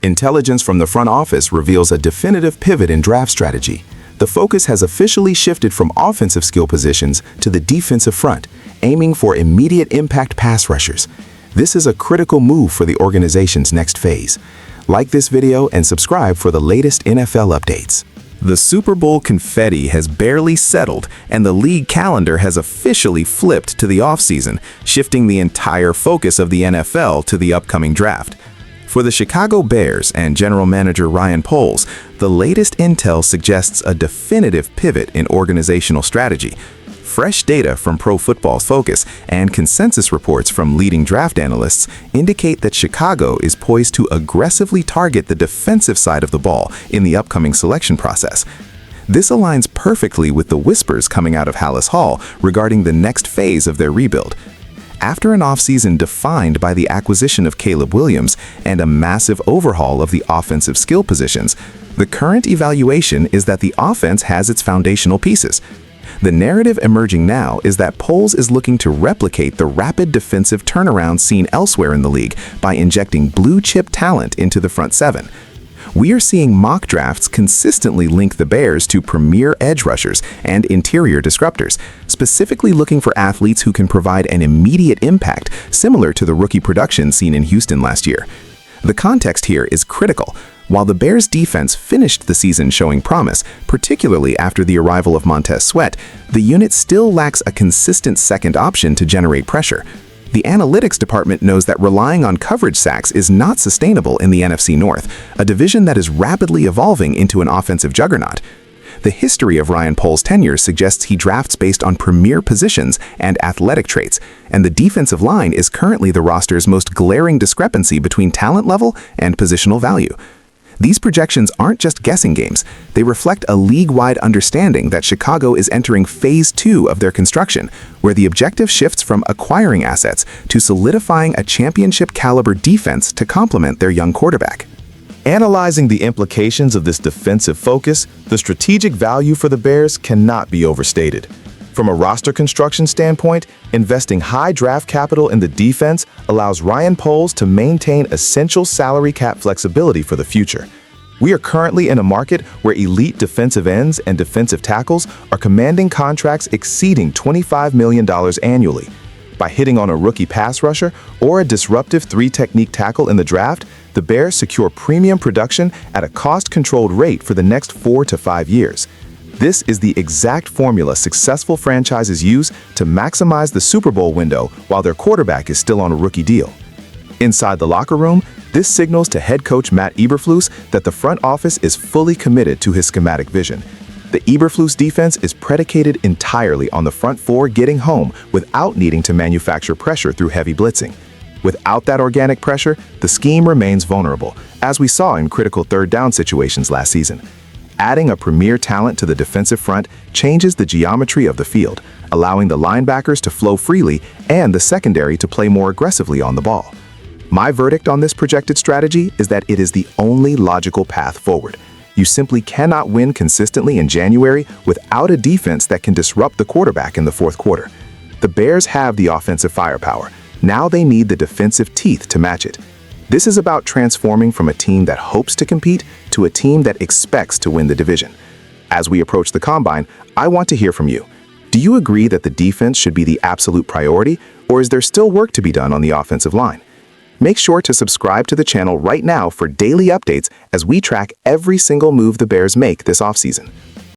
Intelligence from the front office reveals a definitive pivot in draft strategy. The focus has officially shifted from offensive skill positions to the defensive front, aiming for immediate impact pass rushers. This is a critical move for the organization's next phase. Like this video and subscribe for the latest NFL updates. The Super Bowl confetti has barely settled, and the league calendar has officially flipped to the offseason, shifting the entire focus of the NFL to the upcoming draft. For the Chicago Bears and general manager Ryan Poles, the latest intel suggests a definitive pivot in organizational strategy. Fresh data from Pro Football Focus and consensus reports from leading draft analysts indicate that Chicago is poised to aggressively target the defensive side of the ball in the upcoming selection process. This aligns perfectly with the whispers coming out of Hallis Hall regarding the next phase of their rebuild. After an offseason defined by the acquisition of Caleb Williams and a massive overhaul of the offensive skill positions, the current evaluation is that the offense has its foundational pieces. The narrative emerging now is that Poles is looking to replicate the rapid defensive turnaround seen elsewhere in the league by injecting blue-chip talent into the front seven. We are seeing mock drafts consistently link the Bears to premier edge rushers and interior disruptors, specifically looking for athletes who can provide an immediate impact similar to the rookie production seen in Houston last year. The context here is critical. While the Bears' defense finished the season showing promise, particularly after the arrival of Montez Sweat, the unit still lacks a consistent second option to generate pressure. The analytics department knows that relying on coverage sacks is not sustainable in the NFC North, a division that is rapidly evolving into an offensive juggernaut. The history of Ryan Poles' tenure suggests he drafts based on premier positions and athletic traits, and the defensive line is currently the roster's most glaring discrepancy between talent level and positional value. These projections aren't just guessing games. They reflect a league-wide understanding that Chicago is entering phase 2 of their construction, where the objective shifts from acquiring assets to solidifying a championship-caliber defense to complement their young quarterback. Analyzing the implications of this defensive focus, the strategic value for the Bears cannot be overstated. From a roster construction standpoint, investing high draft capital in the defense allows Ryan Poles to maintain essential salary cap flexibility for the future. We are currently in a market where elite defensive ends and defensive tackles are commanding contracts exceeding $25 million annually. By hitting on a rookie pass rusher or a disruptive three-technique tackle in the draft, the Bears secure premium production at a cost-controlled rate for the next 4 to 5 years. This is the exact formula successful franchises use to maximize the Super Bowl window while their quarterback is still on a rookie deal. Inside the locker room, this signals to head coach Matt Eberflus that the front office is fully committed to his schematic vision. The Eberflus defense is predicated entirely on the front four getting home without needing to manufacture pressure through heavy blitzing. Without that organic pressure, the scheme remains vulnerable, as we saw in critical third down situations last season. Adding a premier talent to the defensive front changes the geometry of the field, allowing the linebackers to flow freely and the secondary to play more aggressively on the ball. My verdict on this projected strategy is that it is the only logical path forward. You simply cannot win consistently in January without a defense that can disrupt the quarterback in the fourth quarter. The Bears have the offensive firepower. Now they need the defensive teeth to match it. This is about transforming from a team that hopes to compete to a team that expects to win the division. As we approach the Combine, I want to hear from you. Do you agree that the defense should be the absolute priority, or is there still work to be done on the offensive line? Make sure to subscribe to the channel right now for daily updates as we track every single move the Bears make this offseason.